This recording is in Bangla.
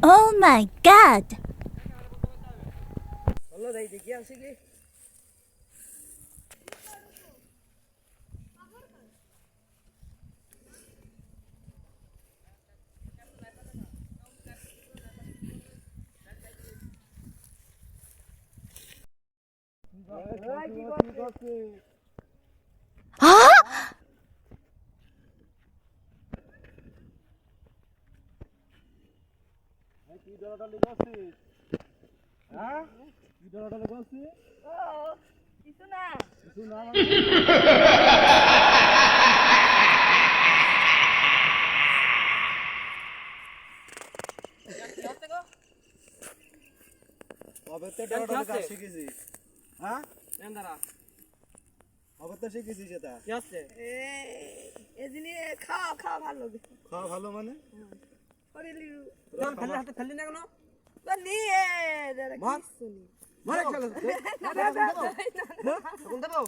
Oh my god! চলো যাই দেখি আসি কি Huh? কি ডলাডলি করছিস? হ্যাঁ? কি ডলাডলি করছিস? কিছু না কিছু না কবে তো ডলাডলি কাজ শিখেছিস? হ্যাঁ? নেন্দারা কবে তো শিখেছিস এটা? কি আছে এই জিনিস খাওয়া খাওয়া ভালো খাওয়া ভালো মানে? শরীর তোর খালি হাতে খালি না কেন বলি এ দাদা মার। কিছু নেই মারে খেলা এখন দেবো